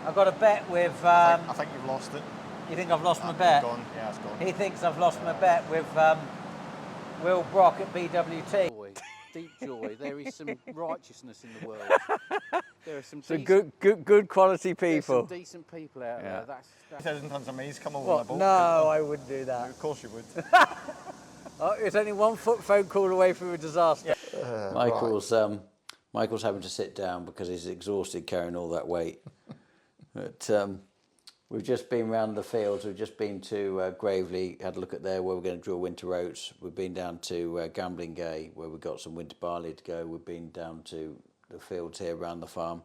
I've got a bet with... I think you've lost it. You think I've lost my bet? Gone. Yeah, it's gone. He thinks I've lost my bet with Will Brock at BWT. Joy, deep joy. There is some righteousness in the world. There are some good quality people. There's some decent people out there. That's He hasn't done something. He's come over What? on the boat. No, I wouldn't do that. Of course you would. Oh, it's only 1 phone call away from a disaster. Michael's having to sit down because he's exhausted carrying all that weight. But we've just been round the fields. We've just been to Gravely, had a look at there where we're going to drill winter oats. We've been down to Gambling Gay where we've got some winter barley to go. We've been down to the fields here around the farm.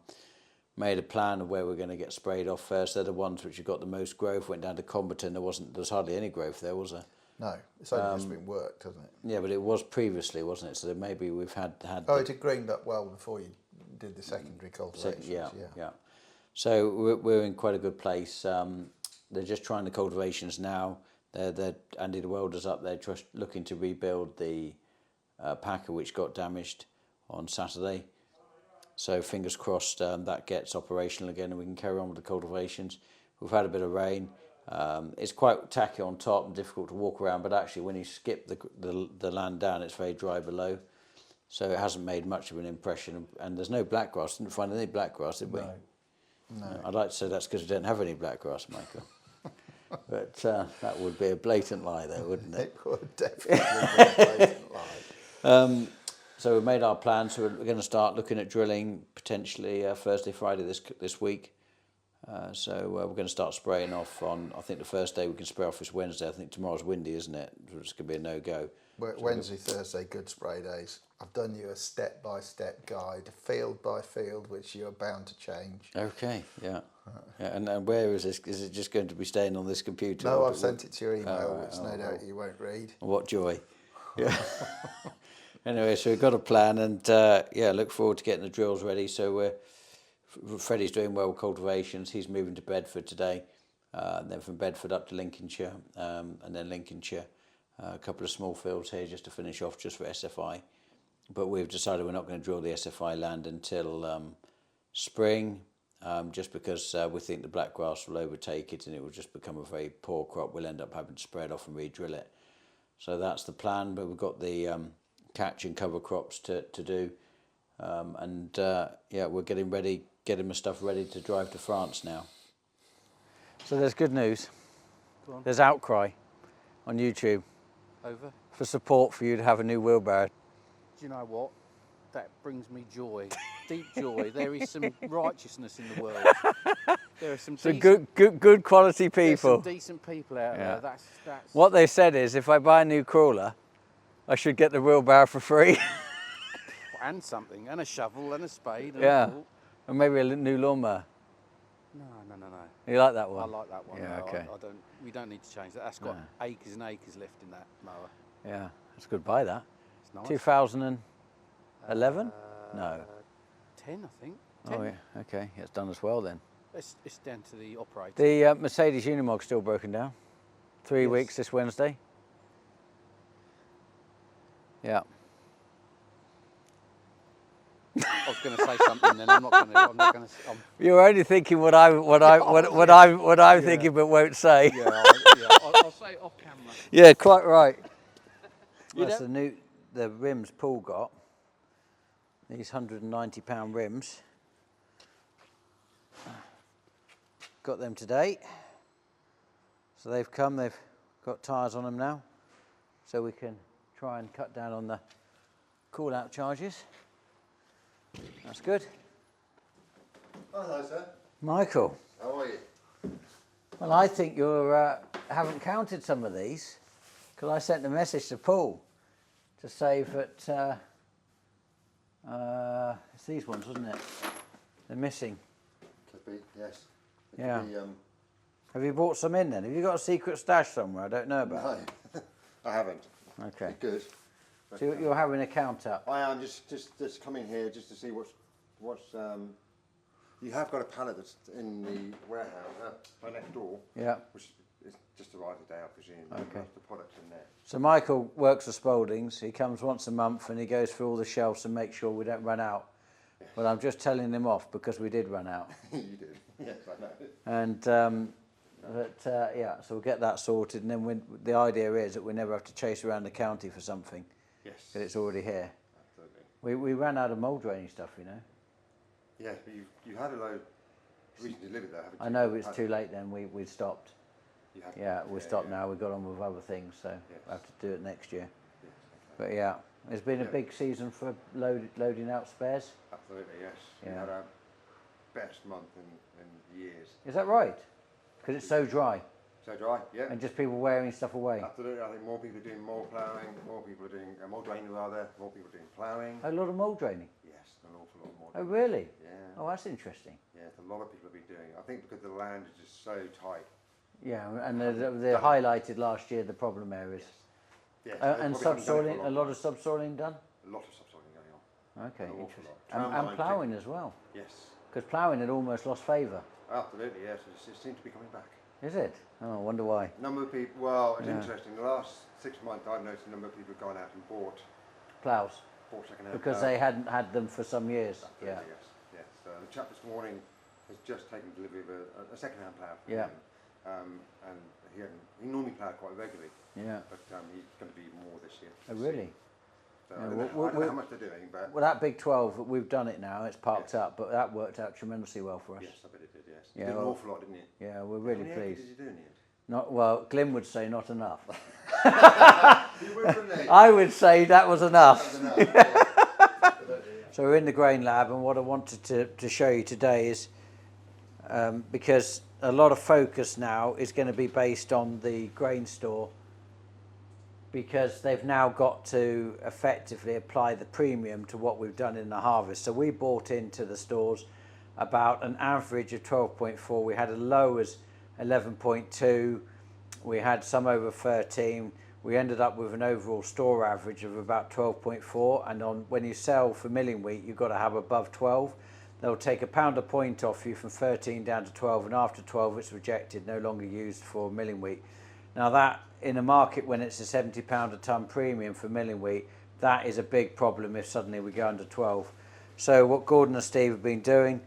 Made a plan of where we're going to get sprayed off first. They're the ones which have got the most growth. Went down to Comberton. There's hardly any growth there, was there? No, it's only just been worked, hasn't it? Yeah, but it was previously, wasn't it? So that maybe we've had. Oh, it had greened up well before you did the secondary cultivations. Yeah. So we're in quite a good place. They're just trying the cultivations now. They're Andy the welder's up there just looking to rebuild the packer which got damaged on Saturday. So fingers crossed that gets operational again and we can carry on with the cultivations. We've had a bit of rain. It's quite tacky on top and difficult to walk around, but actually when you skip the land down, it's very dry below. So it hasn't made much of an impression. And there's no black grass. Didn't find any black grass, did we? No. I'd like to say that's because we don't have any black grass, Michael. But that would be a blatant lie there, wouldn't it? It would definitely be a blatant lie. So we've made our plans. So we're going to start looking at drilling potentially Thursday, Friday this week. So we're going to start spraying off on, I think the first day we can spray off is Wednesday. I think tomorrow's windy, isn't it? It's going to be a no-go. Wednesday, Thursday, good spray days. I've done you a step-by-step guide, field by field, which you're bound to change. Okay, yeah. And where is this? Is it just going to be staying on this computer? No, I've sent it to your email, which no doubt you won't read. What joy. Yeah. Anyway, so we've got a plan and look forward to getting the drills ready. So Freddie's doing well with cultivations. He's moving to Bedford today. And then from Bedford up to Lincolnshire, and then Lincolnshire. A couple of small fields here just to finish off just for SFI. But we've decided we're not going to drill the SFI land until spring, just because we think the black grass will overtake it and it will just become a very poor crop. We'll end up having to spread off and re-drill it. So that's the plan, but we've got the catch and cover crops to do. We're getting the stuff ready to drive to France now. So there's good news. There's outcry on YouTube. over. For support for you to have a new wheelbarrow. Do you know what? That brings me joy, deep joy. There is some righteousness in the world. There are some good quality people. There's some decent people out there. That's what they said is if I buy a new crawler, I should get the wheelbarrow for free. And something, and a shovel, and a spade. And yeah, and maybe a new lawnmower. No. You like that one? I like that one. Yeah, no, okay. I don't. We don't need to change that. That's got acres and acres left in that mower. Yeah, that's a good buy. That. It's nice. 2011? No. 10, I think. 10. Oh yeah. Okay, it's done as well then. It's down to the operator. The Mercedes Unimog's still broken down. 3 weeks this Wednesday. Yeah. I was going to say something, then I'm not going to. You're only thinking what I'm thinking, but won't say. I'll say it off camera. Yeah, quite right. That's the rims Paul got. These £190 rims. Got them today. So they've come. They've got tyres on them now, so we can try and cut down on the call-out charges. That's good. Hello, sir. Michael. How are you? Well, I think you haven't counted some of these, because I sent a message to Paul to say that it's these ones, wasn't it? They're missing. Could be, yes. Yeah. Have you brought some in then? Have you got a secret stash somewhere I don't know about? No, I haven't. Okay. Good. So you're having a count up? I am just coming here just to see what's you have got a pallet that's in the warehouse, my next door. Yeah. Which is just arrived today, I presume. Okay. The product's in there. So Michael works for Spalding's. He comes once a month and he goes through all the shelves and makes sure we don't run out. But I'm just telling him off because we did run out. You did. Yes, I know. And yeah, so we'll get that sorted, and then the idea is that we never have to chase around the county for something, Yes. because it's already here. Absolutely. We ran out of mould draining stuff, you know. Yes, but you had a load recently delivered there, haven't you? I know, but it's too late then. We stopped. You had Yeah, we stopped now. We've got on with other things, so we'll have to do it next year. Yes, okay. But yeah, it's been a big season for loading out spares. Absolutely, yes. Yeah. We had our best month in years. Is that right? Because it's so dry, So dry, yeah. and just people wearing stuff away. Absolutely, I think more people are doing more ploughing, more people are doing more draining rather, more people are doing ploughing. A lot of mould draining. Yes, an awful lot more. Oh, really? Yeah. Oh, that's interesting. Yes, a lot of people have been doing it. I think because the land is just so tight. Yeah, and they highlighted last year the problem areas. Yes. And subsoiling, a lot of subsoiling done? A lot of subsoiling going on. Okay, An awful interesting. lot. Tram And lines ploughing as well, Yes. because ploughing had almost lost favour. Absolutely, yes. It seems to be coming back. Is it? Oh, I wonder why. Number of people, well, it's Yeah. interesting. The last 6 months I've noticed a number of people have gone out and bought Ploughs, second-hand because ploughs. they hadn't had them for some years. Yeah. Absolutely, yes, yes. The chap this morning has just taken delivery of a second-hand plough. from Yeah. him. And he normally ploughed quite regularly, Yeah. but he's going to be more this year. Oh, really? So Yeah, I don't well, know how much they're doing, but Well, that big 12, we've done it now. It's parked up, but that worked out tremendously well for us. yes, I bet it did, yes. Yeah, You did an well, awful lot, didn't you? Yeah, we're really How many acres pleased. did you do in the end? Not well. Glenn would say not enough. You went from there. I would say that was enough. That was enough, yeah. So we're in the grain lab, and what I wanted to show you today is because a lot of focus now is going to be based on the grain store, because they've now got to effectively apply the premium to what we've done in the harvest. So we bought into the stores about an average of 12.4. We had a low as 11.2. We had some over 13. We ended up with an overall store average of about 12.4. And when you sell for milling wheat, you've got to have above 12. They'll take £1 a point off you from 13 down to 12, and after 12 it's rejected, no longer used for milling wheat. Now that, in a market when it's a £70 a tonne premium for milling wheat, that is a big problem if suddenly we go under 12. So what Gordon and Steve have been doing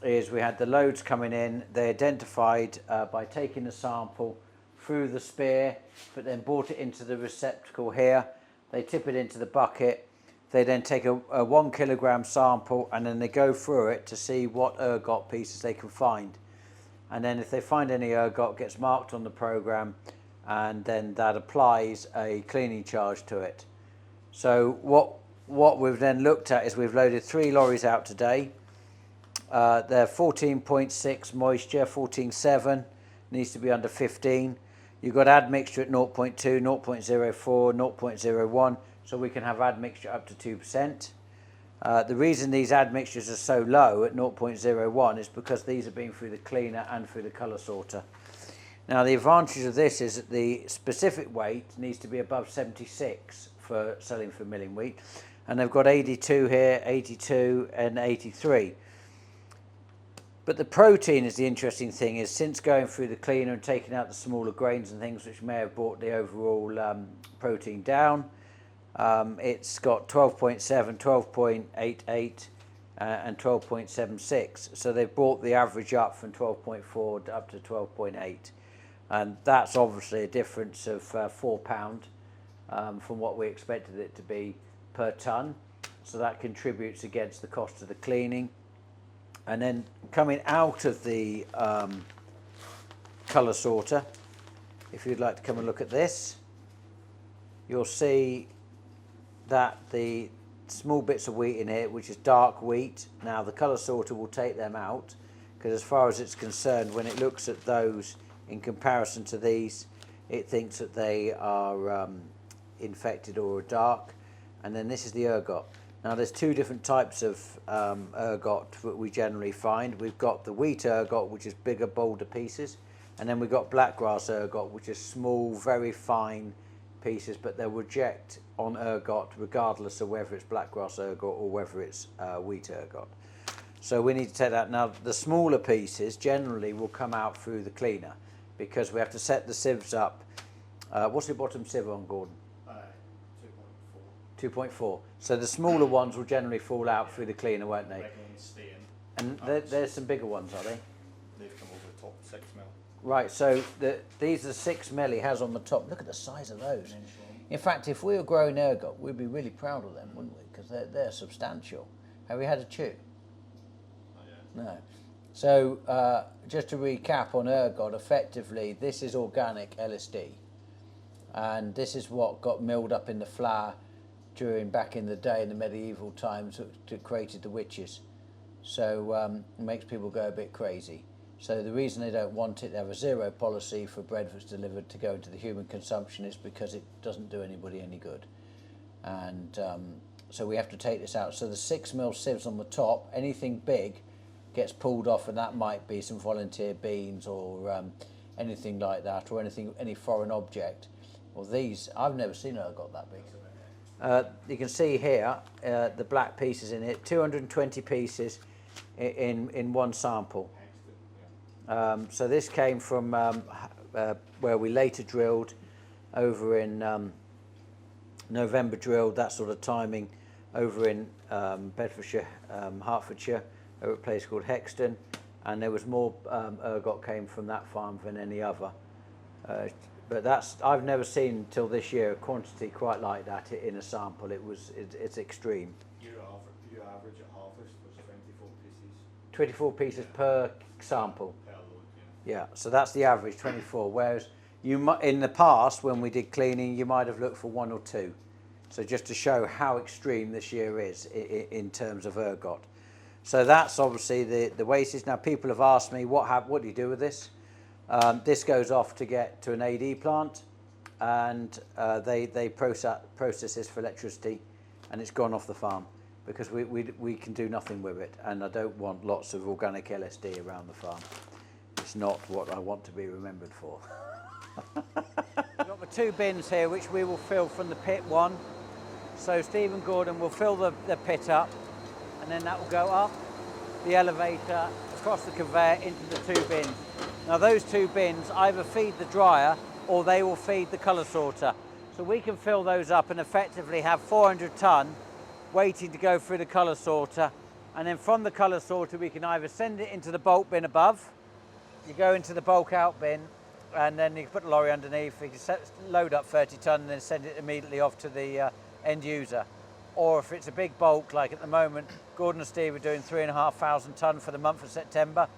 is we had the loads coming in. They identified by taking a sample through the spear, but then brought it into the receptacle here. They tip it into the bucket. They then take a 1 kilogram sample, and then they go through it to see what ergot pieces they can find. And then if they find any ergot, it gets marked on the program, and then that applies a cleaning charge to it. So what we've then looked at is we've loaded 3 lorries out today. They're 14.6 moisture, 14.7, needs to be under 15. You've got admixture at 0.2, 0.04, 0.01, so we can have admixture up to 2%. The reason these admixtures are so low at 0.01 is because these have been through the cleaner and through the colour sorter. Now the advantage of this is that the specific weight needs to be above 76 for selling for milling wheat, and they've got 82 here, 82 and 83. But the protein is the interesting thing, is since going through the cleaner and taking out the smaller grains and things which may have brought the overall protein down, it's got 12.7, 12.88 and 12.76. So they've brought the average up from 12.4 up to 12.8. And that's obviously a difference of £4 from what we expected it to be per tonne. So that contributes against the cost of the cleaning. And then coming out of the colour sorter, if you'd like to come and look at this, you'll see that the small bits of wheat in here, which is dark wheat, now the colour sorter will take them out, because as far as it's concerned, when it looks at those in comparison to these, it thinks that they are infected or dark. And then this is the ergot. Now there's 2 different types of ergot that we generally find. We've got the wheat ergot, which is bigger, bolder pieces, and then we've got blackgrass ergot, which is small, very fine pieces, but they'll reject on ergot regardless of whether it's blackgrass ergot or whether it's wheat ergot. So we need to take that. Now the smaller pieces generally will come out through the cleaner, because we have to set the sieves up. What's the bottom sieve on, Gordon? 2.4. So the smaller ones will generally fall out through the cleaner, won't they? And there's some bigger ones, are they? They've come over the top 6 mil. Right, so these are 6 mil he has on the top. Look at the size of those. In fact, if we were growing ergot, we'd be really proud of them, wouldn't we? Because they're substantial. Have we had a chew? No. So just to recap on ergot, effectively this is organic LSD, and this is what got milled up in the flour back in the day in the medieval times that created the witches. So it makes people go a bit crazy. So the reason they don't want it, they have a zero policy for bread that's delivered to go into the human consumption, is because it doesn't do anybody any good. And so we have to take this out. So the 6 mil sieves on the top, anything big gets pulled off, and that might be some volunteer beans or anything like that, or any foreign object. Well, these, I've never seen ergot that big. You can see here the black pieces in it, 220 pieces in one sample. So this came from where we later drilled over in November, drilled that sort of timing over in Bedfordshire, Hertfordshire, over a place called Hexton, and there was more ergot came from that farm than any other. But I've never seen till this year a quantity quite like that in a sample. It's extreme. Your average at harvest was 24 pieces. 24 pieces per sample. Per load, Yeah, so that's the average, 24. Whereas in the past, when we did cleaning, you might have looked for 1 or 2. So just to show how extreme this year is in terms of ergot. So that's obviously the wastage. Now people have asked me, what do you do with this? This goes off to get to an AD plant, and they process this for electricity, and it's gone off the farm because we can do nothing with it, and I don't want lots of organic LSD around the farm. It's not what I want to be remembered for. We've got the 2 bins here which we will fill from the pit 1. So Stephen Gordon will fill the pit up, and then that will go up the elevator, across the conveyor into the 2 bins. Now those 2 bins either feed the dryer or they will feed the colour sorter. So we can fill those up and effectively have 400 tonne waiting to go through the colour sorter, and then from the colour sorter we can either send it into the bulk bin above, you go into the bulk out bin, and then you can put the lorry underneath, you can load up 30 tonne and then send it immediately off to the end user. Or if it's a big bulk, like at the moment, Gordon and Steve are doing 3,500 tonne for the month of September,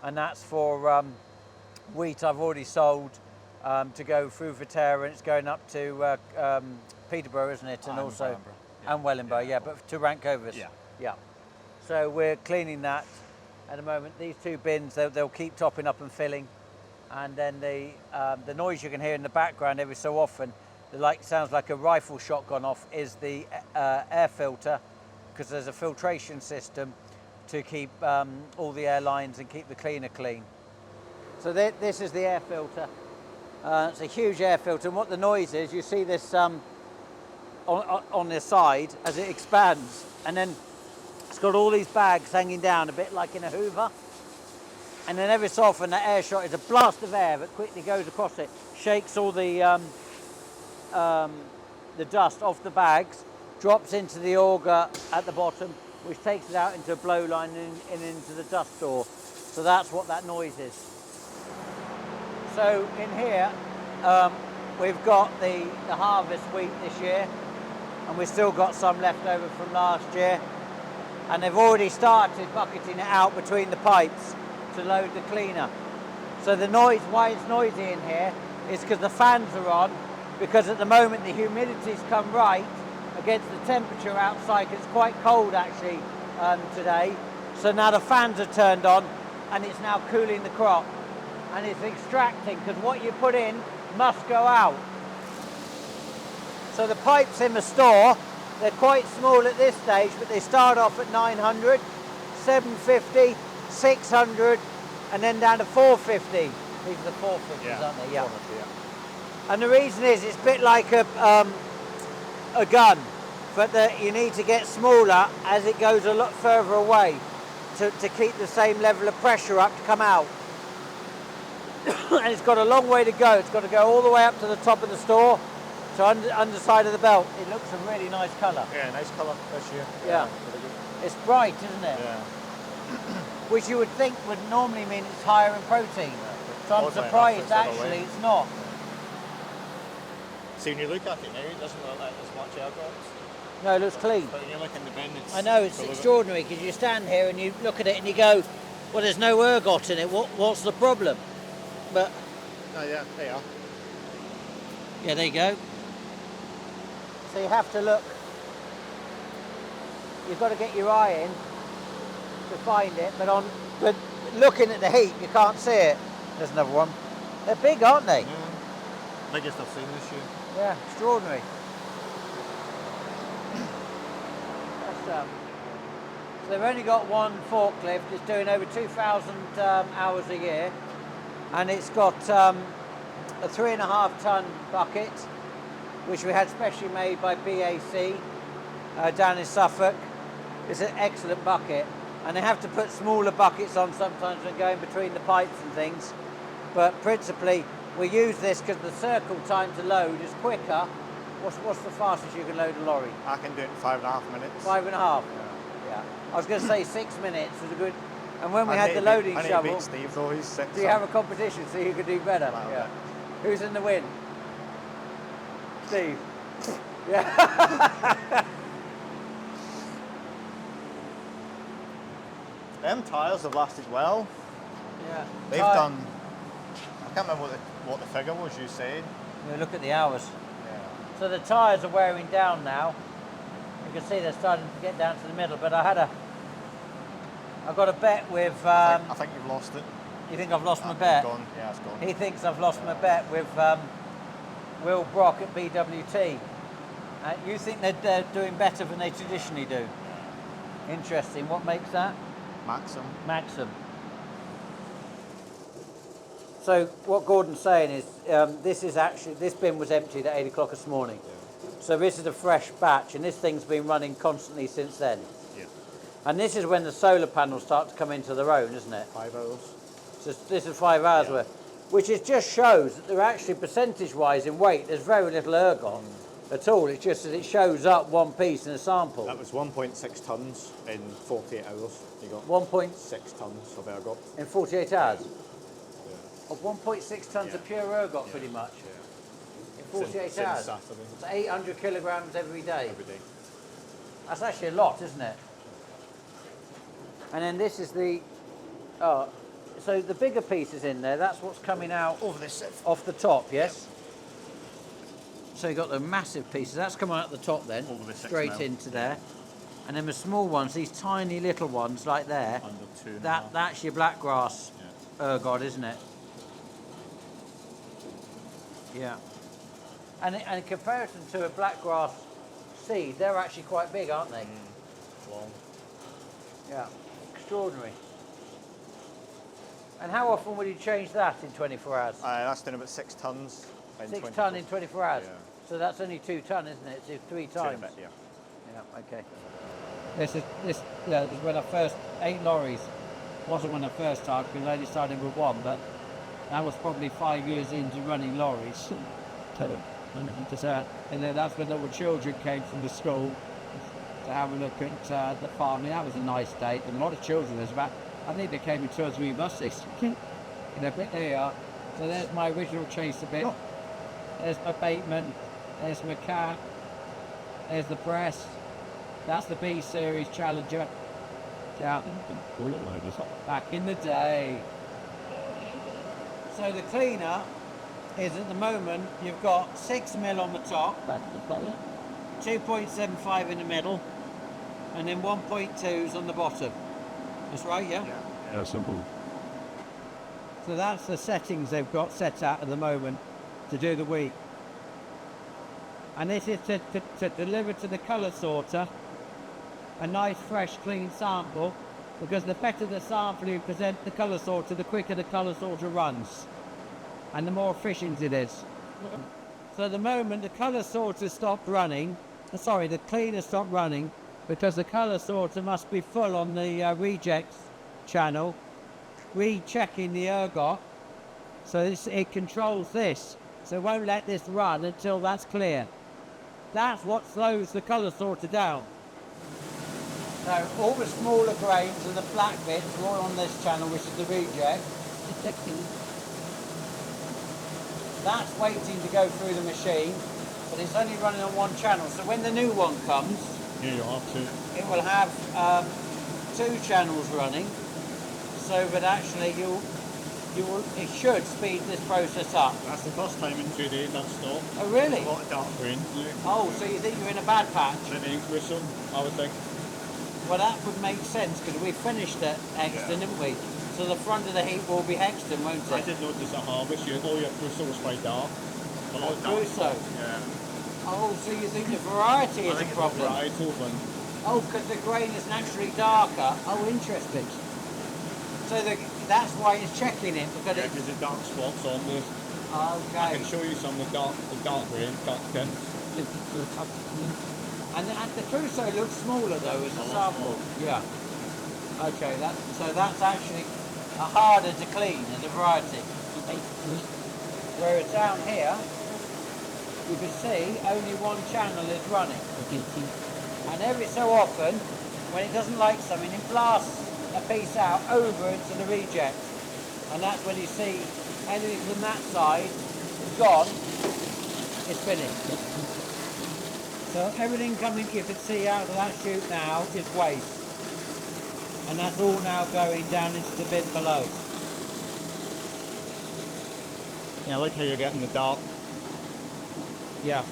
and that's for wheat I've already sold to go through Viterra, and it's going up to Peterborough, isn't it? And also Wellingborough, yeah, but to Rankovis. Yeah. So we're cleaning that at the moment. These 2 bins, they'll keep topping up and filling, and then the noise you can hear in the background every so often, sounds like a rifle shot gone off, is the air filter, because there's a filtration system to keep all the air lines and keep the cleaner clean. So this is the air filter. It's a huge air filter, and what the noise is, you see this on the side as it expands, and then it's got all these bags hanging down a bit like in a hoover, and then every so often that air shot is a blast of air that quickly goes across it, shakes all the dust off the bags, drops into the auger at the bottom, which takes it out into a blow line and into the dust store. So that's what that noise is. So in here we've got the harvest wheat this year, and we've still got some left over from last year, and they've already started bucketing it out between the pipes to load the cleaner. So the noise, why it's noisy in here, is because the fans are on, because at the moment the humidity's come right against the temperature outside, because it's quite cold actually today. So now the fans are turned on and it's now cooling the crop, and it's extracting, because what you put in must go out. So the pipes in the store, they're quite small at this stage, but they start off at 900, 750, 600, and then down to 450. These are the 450s, aren't they? Yeah. And the reason is, it's a bit like a gun, but you need to get smaller as it goes a lot further away to keep the same level of pressure up to come out. And it's got a long way to go. It's got to go all the way up to the top of the store, to underside of the belt. It looks a really nice colour. Yeah, nice colour this year. Yeah. It's bright, isn't it? Yeah. which you would think would normally mean it's higher in protein. So I'm Oddly surprised enough, it's the other actually way. it's not. See, when you look at it now, it doesn't look like there's much ergot. No, it looks clean. But when you look in the bin, it's... I know, it's full of it. extraordinary because you stand here and you look at it and you go, well, there's no ergot in it, what's the problem? But, Oh, yeah, there you are. yeah, there you go. So you have to look, you've got to get your eye in to find it, but looking at the heap, you can't see it. There's another one. They're big, aren't they? Yeah. Biggest I've seen this year. Yeah, extraordinary. So they've only got one forklift. It's doing over 2,000 hours a year, and it's got a 3.5 ton bucket, which we had specially made by BAC down in Suffolk. It's an excellent bucket, and they have to put smaller buckets on sometimes when going between the pipes and things. But principally, we use this because the circle time to load is quicker. What's the fastest you can load a lorry? I can do it in 5.5 minutes. 5.5. Yeah. I was going to say 6 minutes was a good. And when we had the loading I need shovel, to beat Steve though, he's 6. do you have a competition so you could do better? Wow. Yeah. Who's in the win? Steve. Yeah. Them tyres have lasted well. Yeah. They've done... I can't remember what the figure was you said. You look at the hours. Yeah. So the tyres are wearing down now. You can see they're starting to get down to the middle. But I got a bet with. I think you've lost it. You think I've lost my It's bet? gone. Yeah, it's gone. He thinks I've lost my bet with Will Brock at BWT. You think they're doing better than they traditionally do? Interesting. What makes that? Maxim. Maxim. So what Gordon's saying is this bin was emptied at 8 o'clock this morning. Yeah. So this is a fresh batch, and this thing's been running constantly since then. Yeah. And this is when the solar panels start to come into their own, isn't it? 5 hours. So this is 5 hours worth, which just shows that they're actually percentage-wise in weight. There's very little ergot at all. It's just that it shows up one piece in a sample. That was 1.6 tonnes in 48 hours. You got 1.6 6 tonnes of ergot. in 48 hours. Yeah. Of 1.6 tons of pure ergot, pretty much. Yeah. In 48 since hours. Saturday. It's 800 kilograms every day. Every day. That's actually a lot, isn't it? And then this is the, so the bigger pieces in there, that's what's coming out off the top, yes? So you've got the massive pieces, that's coming out the top then, Over the 6 straight mil. into there. And then the small ones, these tiny little ones like there, Under 2.5. that's your blackgrass ergot, isn't it? Yeah. And in comparison to a blackgrass seed, they're actually quite big, aren't they? Long. Yeah. Extraordinary. And how often would you change that in 24 hours? That's doing about 6 tonnes. 6 tonne in 24 hours? Yeah. So that's only 2 tonne, isn't it? So 3 times. Yeah. Yeah, okay. This is when I first, 8 lorries. Wasn't when I first started, because I only started with 1, but I was probably 5 years into running lorries. And then that's when all the children came from the school to have a look at the farm. That was a nice day. And a lot of children, I think they came in 2 or 3 buses. But there they are. So there's my original chaser bit. There's my abatement. There's my cat. There's the press. That's the B Series Challenger. Yeah. Back in the day. So the cleaner is at the moment, you've got 6 mil on the top, 2.75 in the middle, and then 1.2s on the bottom. That's right, yeah? Yeah, simple. So that's the settings they've got set at the moment to do the week. And this is to deliver to the colour sorter a nice, fresh, clean sample, because the better the sample you present the colour sorter, the quicker the colour sorter runs, and the more efficient it is. So at the moment the colour sorter stopped running, the cleaner stopped running, because the colour sorter must be full on the rejects channel, rechecking the ergot, so it controls this, so it won't let this run until that's clear. That's what slows the colour sorter down. Now, all the smaller grains and the black bits are all on this channel, which is the reject. That's waiting to go through the machine, but it's only running on one channel. So when the new one comes, Yeah, you have to. it will have 2 channels running, so that actually it should speed this process up. That's the first time in 2 days I've stopped. Oh really? A lot of dark green. Oh, so you think you're in a bad patch? An ink whistle, I would think. Well, that would make sense because we finished at Hexton, didn't we? So the front of the heat will be Hexton, won't I it? did notice at harvest, all your Crusoe was quite dark. A lot of dark Crusoe? spots, yeah. Oh, so you think the variety is a problem? Right, open. Oh, because the grain is naturally darker. Oh, interesting. So that's why it's checking it, because Yeah, it's... because the dark spots on this. I Okay. can show you some of the dark grain, dark tints. And the Crusoe looks smaller though as a sample. Yeah. Okay, so that's actually harder to clean as a variety. Whereas down here, you can see only one channel is running. And every so often, when it doesn't like something, it blasts a piece out over into the reject. And that's when you see anything from that side gone, it's finished. So everything coming, you can see out of that chute now, is waste. And that's all now going down into the bin below. Yeah, I like how you're getting the dark. Yeah.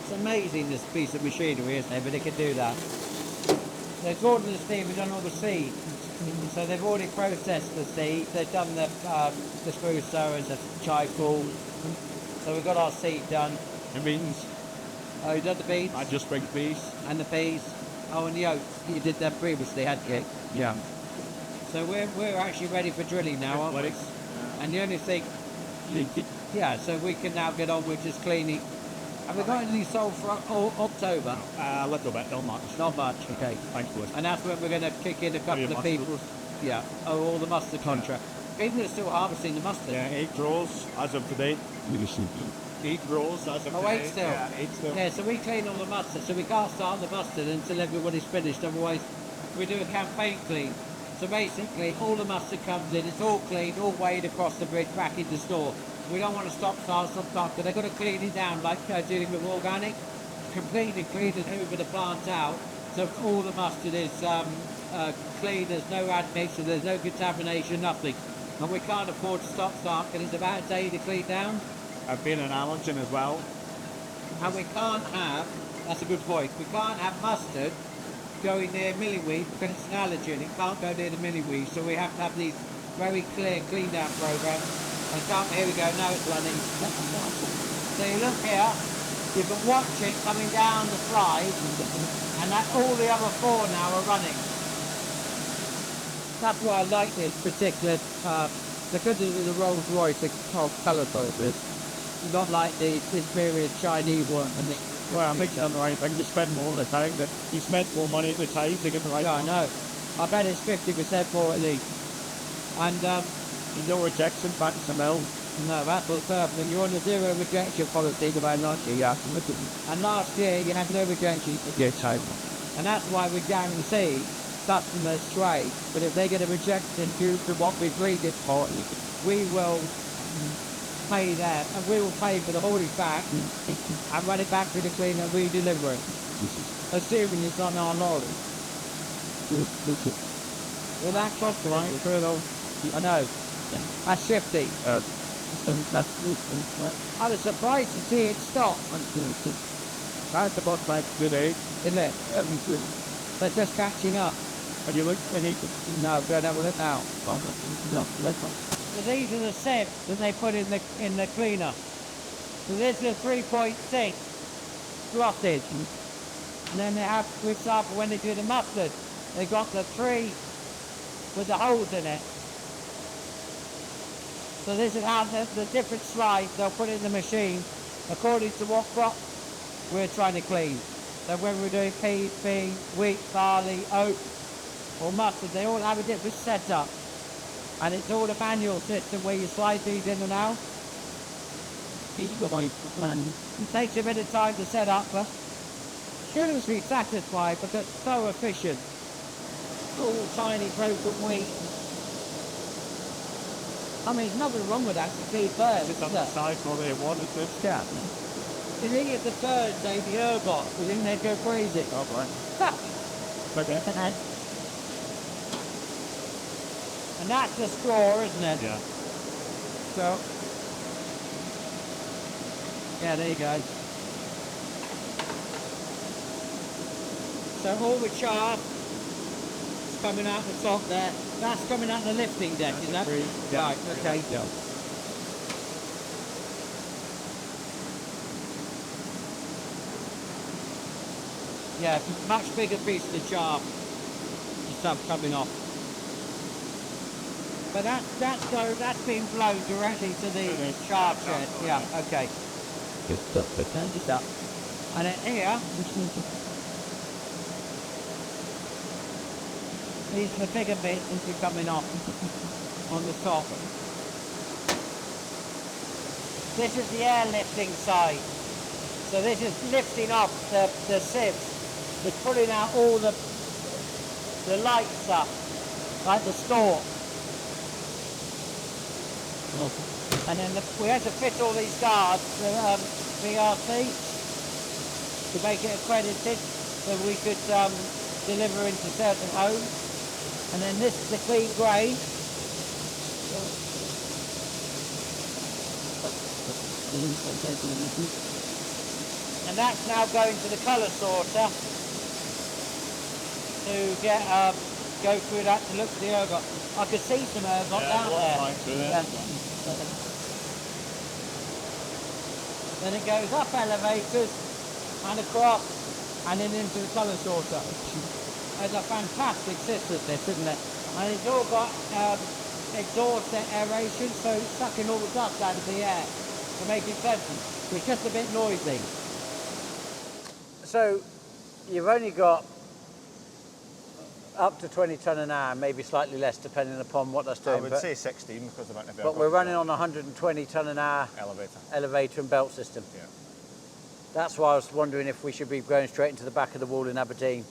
It's amazing, this piece of machinery, isn't it? But it can do that. So Gordon and Steve have done all the seed. So they've already processed the seed. They've done the Crusoe and the charcoal. So we've got our seed done. The beans. Oh, you done the beans? I just bring bees. And the peas. Oh, and the oats. You did that previously, hadn't you? Yeah. So we're actually ready for drilling now, aren't we? And the only thing, yeah, so we can now get on with just cleaning. Have we got anything sold for October? A little bit, not much. Not much, okay. Thankfully. And that's when we're going to kick in a couple of people. Yeah. Oh, all the mustard contract. People are still harvesting the mustard. Yeah, 8 rows as of today. 8 rows as of Oh, today. 8 still? Yeah, 8 still. Yeah, so we clean all the mustard, so we can't start the mustard until everybody's finished, otherwise we do a campaign clean. So basically, all the mustard comes in, it's all cleaned, all weighed across the bridge back into store. We don't want to stop, because they've got to clean it down like dealing with organic, completely clean and hoover the plant out, so all the mustard is clean, there's no admixture, there's no contamination, nothing. And we can't afford to stop, because it's about a day to clean down. I've been an allergen as well. And we can't have, that's a good point, we can't have mustard going near millingweed because it's an allergen, it can't go near the millingweed, so we have to have these very clear clean down programs. And here we go, now it's running. So you look here, you can watch it coming down the slide, and that all the other 4 now are running. That's why I like this particular, because of the Rolls Royce, the colour focus. Not like the inferior Chinese one. Well, I think that's right. I can just spend more at the time. That you spent more money at the time to get the right. Yeah, I know. I bet it's 50% more at least. And There's no rejection back to mill. no, that's what's perfect. You're on the zero rejection policy about last year. Yeah. And last year you had no rejection. Yes, time. And that's why we guarantee customers straight. But if they get a rejection due to what we've agreed it for, we will pay that, and we will pay for the holding back and run it back to the cleaner and re-deliver it. Assuming it's on our lorry. Well, that costs right. I know. That's shifty. I was surprised to see it stop. That's about like good age. Isn't it? They're just catching up. Have you looked at it? No, don't have a look now. So these are the sieves that they put in the cleaner. So this is 3.6 slotted. And then they have, for example, when they do the mustard, they got the 3 with the holes in it. So this is how the different slides they'll put in the machine according to what crop we're trying to clean. So when we're doing peas, beans, wheat, barley, oat, or mustard, they all have a different setup. And it's all a manual system where you slide these in and out. It takes a bit of time to set up, shouldn't be satisfied because it's so efficient. All tiny broken wheat. I mean, there's nothing wrong with that to feed birds. It's on is the uh, side there? for the water to scat. You think if the birds ate the ergot, you think they'd go crazy? Oh, right. Okay. And that's the straw, isn't it? Yeah. So, yeah, there you go. So all the chaff is coming out the top there. That's coming out the lifting deck, is that? Yeah. Right, okay. Yeah. Yeah, much bigger piece of the chaff. The stuff coming off. But that's being blown directly to the chaff shed. Yeah, okay. Just up. And then here, these are the bigger bits which are coming off on the top. This is the air lifting side. So this is lifting off the sieves. It's pulling out all the light stuff, like the store. And then we had to fit all these guards, the VRC, to make it accredited so we could deliver into certain homes. And then this is the clean grain. And that's now going to the colour sorter to get go through that to look for the ergot. I could see some ergot down there. Yeah. Then it goes up elevators and across and then into the colour sorter. It's a fantastic system, this, isn't it? And it's all got exhaust aeration, so it's sucking all the dust out of the air to make it pleasant. It's just a bit noisy. So you've only got up to 20 tonne an hour, maybe slightly less depending upon what that's doing. I would say 16 because the amount of but we're running on 120 tonne an hour elevator and belt system. Yeah. That's why I was wondering if we should be going straight into the back of the wall in Aberdeen.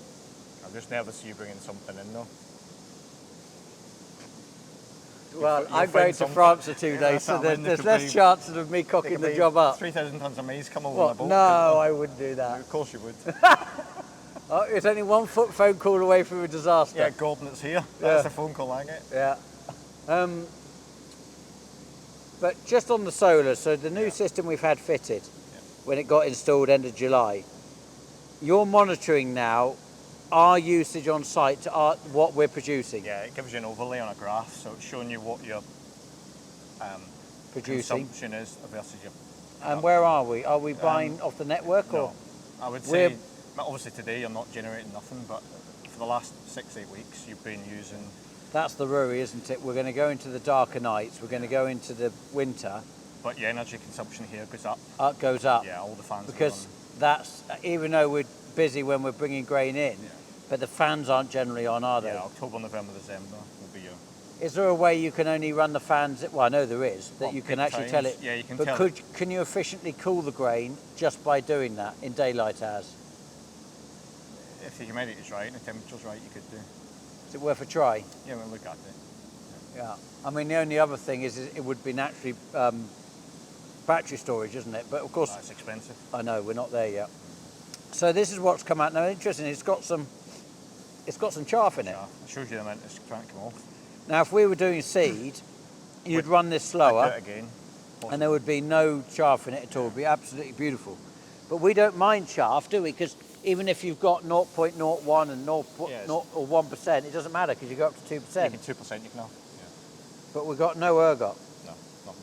I'm just nervous you bringing something in though. Well, you'll I'm find going to something. France for 2 Yeah, days, that's so what I mean, there there's could less be- chances of me cocking the job up. 3,000 tonnes of maize come over What? on a boat. No, I wouldn't do that. Of course you would. Oh, it's only 1 foot phone call away from a disaster. Yeah, Gordon's here. Yeah. That's the phone call I get. Yeah. But just on the solar, so the new system we've had fitted, when it got installed end of July, you're monitoring now our usage on site to what we're producing. Yeah, it gives you an overlay on a graph, so it's showing you what your Producing. consumption is versus your... And where are we? Are we buying off the network? No, Or I would We're- say, obviously today you're not generating nothing, but for the last 6-8 weeks you've been using... That's the worry, isn't it? We're going to go into the darker nights, we're going to go into the winter, But your energy consumption here goes up. goes up. Yeah, all the fans are Because that's, even though we're busy when we're bringing grain in, but the fans aren't generally on, are on. they? Yeah, October, November, December will be your... Is there a way you can only run the fans? Well, I know there is, that What, you can peak actually times? tell it. Yeah, you can but tell can you efficiently cool the grain just by doing that in daylight hours? If the humidity's right and the temperature's right, you could do. Is it worth a try? Yeah, we'll look at it. Yeah. I mean, the only other thing is it would be naturally battery storage, isn't it? But of course, That's expensive. I know we're not there yet. So this is what's come out now. Interesting. It's got some chaff in it. Yeah, it shows you the amount that's trying to come off. Now, if we were doing seed, you'd run this I'd slower. do it again. And there would be no chaff in it at all. It would be absolutely beautiful. But we don't mind chaff, do we? Because even if you've got 0.01 and 0, Yes. 0 or 1%, it doesn't matter because you go up to 2%. You can 2% you can have. Yeah. But we've got no ergot. No, nothing.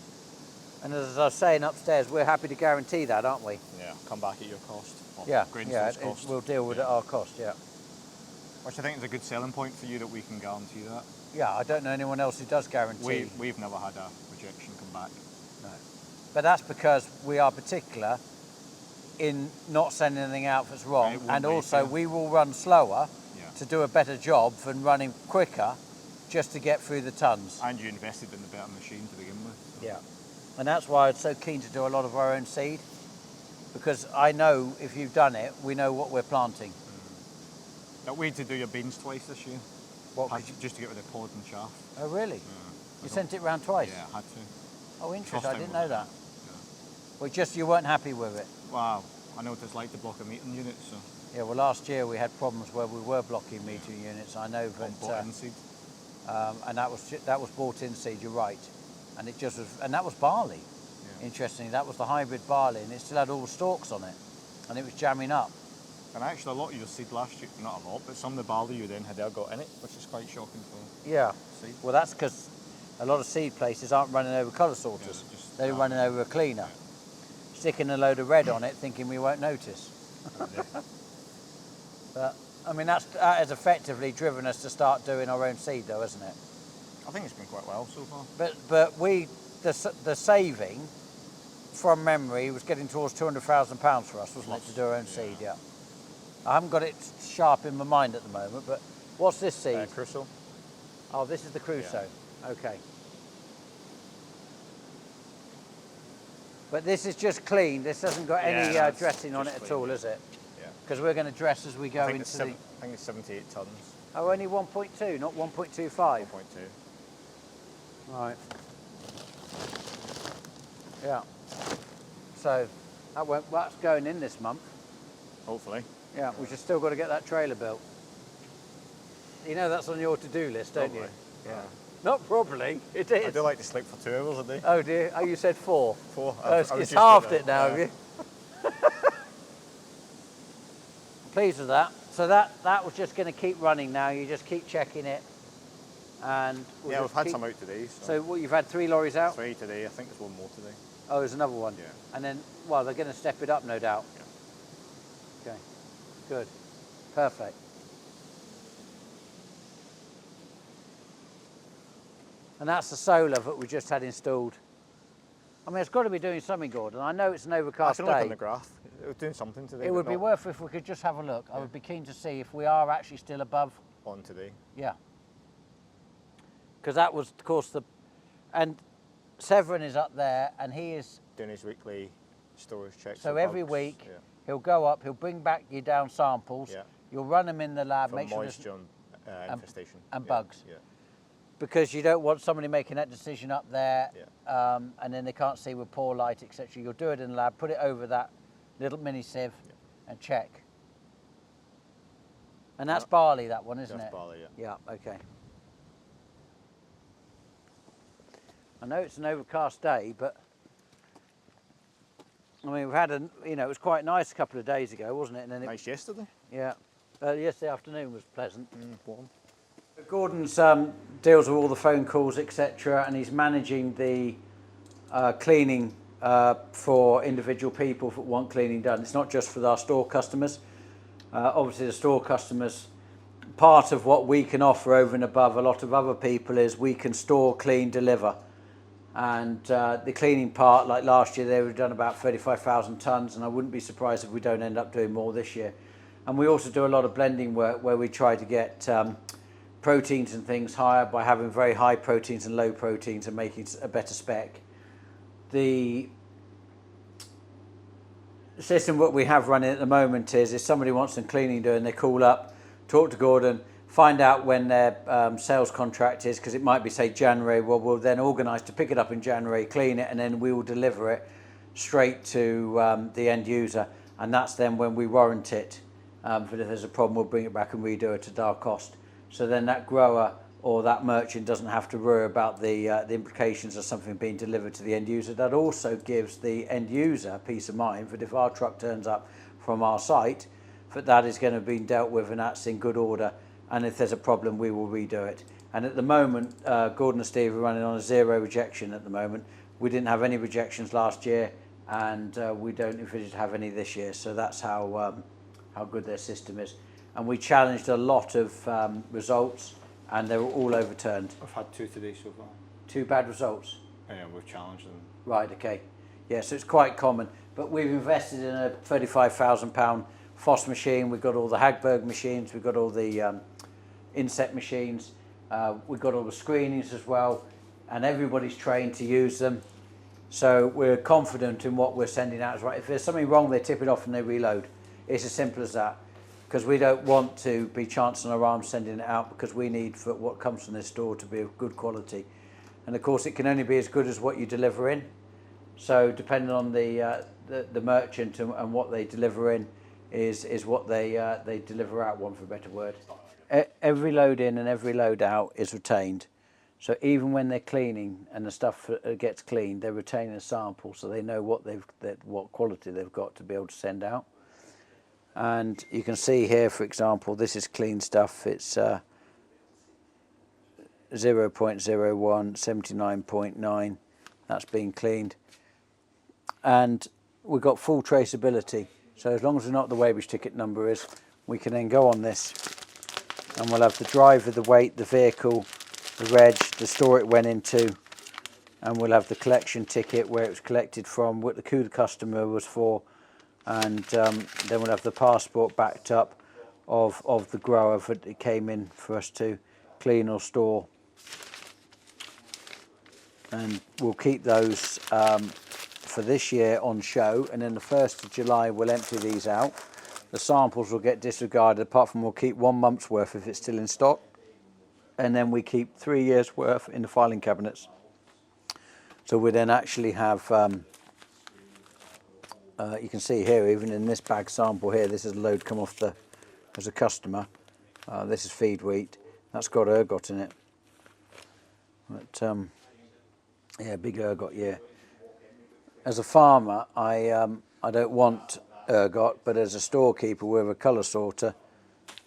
And as I was saying upstairs, we're happy to guarantee that, aren't we? Yeah, come back at your cost. Or Yeah, Grainston's cost. we'll deal with it at our cost, yeah. Which I think is a good selling point for you that we can guarantee that. Yeah, I don't know anyone else who does guarantee. We've never had a rejection come back. No. But that's because we are particular in not sending anything out that's wrong. It won't And be, also, yeah. we will run slower Yeah. to do a better job than running quicker just to get through the tons. And you invested in the better machine to begin with. So. Yeah. And that's why I'm so keen to do a lot of our own seed. because I know if you've done it, we know what we're planting. Now, we had to do your beans twice this year. What? Just to get rid of pod and chaff. Oh, really? Yeah. You sent it round twice? Yeah, I had to. Oh, interesting. First I time didn't was- know that. Yeah. Well, just you weren't happy with it. Wow. I know what it's like to block a meeting unit, so Yeah. Well, last year we had problems where we were blocking metering units. I know, but bought in seed. and that was bought in seed. You're right, and it just was, and that was barley. Yeah. Interestingly, that was the hybrid barley, and it still had all the stalks on it, and it was jamming up. And actually, a lot of your seed last year, not a lot, but some of the barley you then had ergot in it, which is quite shocking for Yeah. seed. Well, that's because a lot of seed places aren't running over colour sorters. they're just- They're running over a cleaner, sticking a load of red on it, thinking we won't notice. But I mean, that has effectively driven us to start doing our own seed, though, hasn't it? I think it's been quite well so far. But the saving from memory was getting towards £200,000 for us, wasn't it, to do our own seed? Yeah. I haven't got it sharp in my mind at the moment, but what's this seed? Crusoe. Oh, this is the Crusoe. Okay. But this is just clean. This hasn't got any Yeah, no, it's dressing on it just at clean, all, yeah. is it? Yeah. Because we're going to dress as we go I think, into the. I think it's 78 tons. Oh, only 1.2, not 1.25. 4.2. Right. Yeah. So that's going in this month. Hopefully. Yeah, we've just still got to get that trailer built. You know that's on your to-do list, don't you? Probably. Yeah. Not probably. It is. I do like to sleep for 2 hours a day. Oh dear. Oh, you said 4. 4. Oh, I was it's just halved at it now, that. have you? Pleased with that. So that was just going to keep running now. You just keep checking it, and we'll Yeah, just we've had keep- some out today. So what, you've had 3 lorries out? 3 today. I think there's one more today. Oh, there's another one. Yeah. And then, well, they're going to step it up, no doubt. Yeah. Okay. Good. Perfect. And that's the solar that we just had installed. I mean, it's got to be doing something, Gordon. I know it's an I overcast can look on day. the graph. It was doing something today. It but would be not worth if we could just have a look. I would be keen to see if we are actually still above. on today. Yeah. Because that was, of course, and Severin is up there, and he is. Doing his weekly storage checks. So for every bugs. week Yeah. he'll go up, he'll bring back you down samples. Yeah. You'll run them in the lab, For make sure there's- moisture and infestation. and Yeah, bugs. Yeah. because you don't want somebody making that decision up there, Yeah. and then they can't see with poor light, etc. You'll do it in the lab, put it over that little mini sieve, and check. And that's barley, that one, isn't That's it? barley, yeah. Yeah. Okay. I know it's an overcast day, but I mean, we've had it was quite nice a couple of days ago, wasn't it? And then Nice yesterday. yeah, yesterday afternoon was pleasant. Warm. Gordon's deals with all the phone calls, etc., and he's managing the cleaning for individual people that want cleaning done. It's not just for our store customers. Obviously, the store customers, part of what we can offer over and above a lot of other people is we can store, clean, deliver. And the cleaning part, like last year, they've done about 35,000 tonnes, and I wouldn't be surprised if we don't end up doing more this year. And we also do a lot of blending work where we try to get proteins and things higher by having very high proteins and low proteins and making a better spec. The system what we have running at the moment is if somebody wants some cleaning doing, they call up, talk to Gordon, find out when their sales contract is, because it might be, say, January. Well, we'll then organise to pick it up in January, clean it, and then we will deliver it straight to the end user. And that's then when we warrant it. But if there's a problem, we'll bring it back and redo it at our cost. So then that grower or that merchant doesn't have to worry about the implications of something being delivered to the end user. That also gives the end user peace of mind that if our truck turns up from our site, that is going to be dealt with and that's in good order. And if there's a problem, we will redo it. And at the moment, Gordon and Steve are running on a 0 rejection at the moment. We didn't have any rejections last year, and we don't envisage to have any this year. So that's how good their system is. And we challenged a lot of results, and they were all overturned. I've had 2 today so far. 2 bad results. Yeah, we've challenged them. Right, okay. Yeah, so it's quite common. But we've invested in a £35,000 FOSS machine. We've got all the Hagberg machines. We've got all the inset machines. We've got all the screenings as well. And everybody's trained to use them. So we're confident in what we're sending out is right. If there's something wrong, they tip it off and they reload. It's as simple as that. Because we don't want to be chancing our arms sending it out, because we need for what comes from this store to be of good quality. And of course it can only be as good as what you deliver in. So depending on the merchant and what they deliver in is what they deliver out, one for a better word. Every load in and every load out is retained. So even when they're cleaning and the stuff gets cleaned, they're retaining a sample, so they know what what quality they've got to be able to send out. And you can see here, for example, this is clean stuff. It's 0.01, 79.9. That's been cleaned. And we've got full traceability. So as long as we know what the weighbridge ticket number is, we can then go on this and we'll have the driver, the weight, the vehicle, the reg, the store it went into, and we'll have the collection ticket, where it was collected from, what who the customer was for, and then we'll have the passport backed up of the grower that it came in for us to clean or store. And we'll keep those for this year on show, and then the 1st of July we'll empty these out. The samples will get disregarded, apart from we'll keep 1 month's worth if it's still in stock, and then we keep 3 years worth in the filing cabinets. So we then actually have you can see here, even in this bag sample here, this is a load come off as a customer. This is feed wheat. That's got ergot in it. But yeah, big ergot, yeah. As a farmer, I don't want ergot, but as a storekeeper with a colour sorter,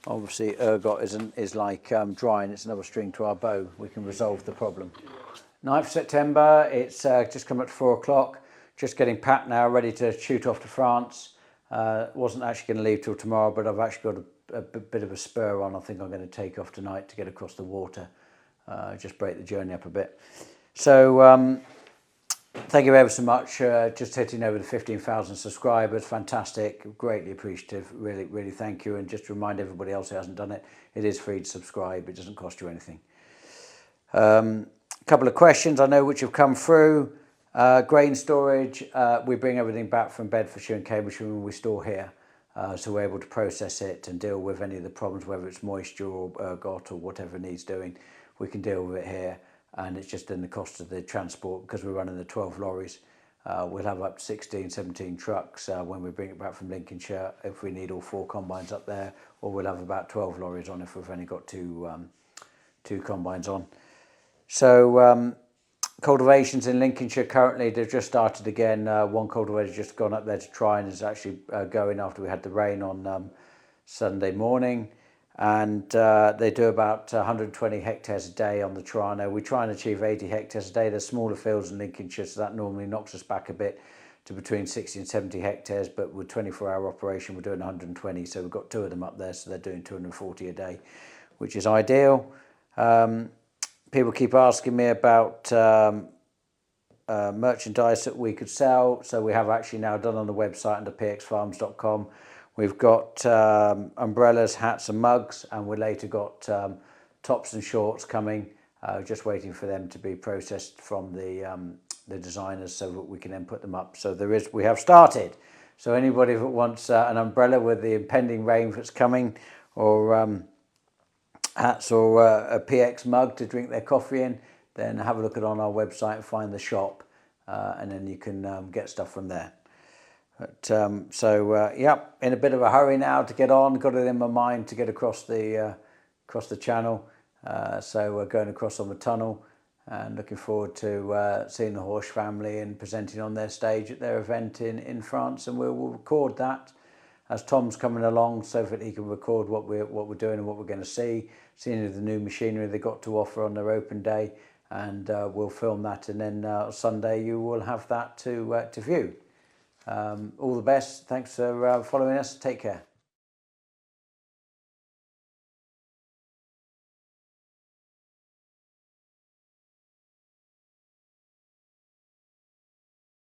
obviously ergot is like drying. It's another string to our bow. We can resolve the problem. 9th September, it's just come up to 4 o'clock. Just getting packed now, ready to shoot off to France. Wasn't actually going to leave till tomorrow, but I've actually got a bit of a spur on. I think I'm going to take off tonight to get across the water, just break the journey up a bit. So thank you ever so much. Just hitting over the 15,000 subscribers, fantastic, greatly appreciative. Really, really thank you. And just to remind everybody else who hasn't done it, it is free to subscribe. It doesn't cost you anything. A couple of questions I know which have come through. Grain storage, we bring everything back from Bedfordshire and Cambridgeshire and we store here. So we're able to process it and deal with any of the problems, whether it's moisture or ergot or whatever needs doing. We can deal with it here, and it's just in the cost of the transport, because we're running the 12 lorries. We'll have up to 16, 17 trucks when we bring it back from Lincolnshire, if we need all 4 combines up there, or we'll have about 12 lorries on if we've only got two combines on. So cultivations in Lincolnshire currently, they've just started again. One cultivator's just gone up there to try and is actually going after we had the rain on Sunday morning. And they do about 120 hectares a day on the Toronto. We try and achieve 80 hectares a day. There's smaller fields in Lincolnshire, so that normally knocks us back a bit to between 60 and 70 hectares. But with 24-hour operation, we're doing 120. So we've got 2 of them up there, so they're doing 240 a day, which is ideal. People keep asking me about merchandise that we could sell. So we have actually now done on the website under pxfarms.com. We've got umbrellas, hats and mugs, and we've later got tops and shorts coming. Just waiting for them to be processed from the designers so that we can then put them up. So we have started. So anybody that wants an umbrella with the impending rain that's coming, or hats, or a PX mug to drink their coffee in, then have a look on our website and find the shop, and then you can get stuff from there. But, yeah, in a bit of a hurry now to get on. Got it in my mind to get across the channel. So we're going across on the tunnel and looking forward to seeing the Horsch family and presenting on their stage at their event in France. And we'll record that as Tom's coming along, so that he can record what we're doing and what we're going to see, seeing the new machinery they got to offer on their open day, and we'll film that. And then Sunday you will have that to view. All the best. Thanks for following us. Take care.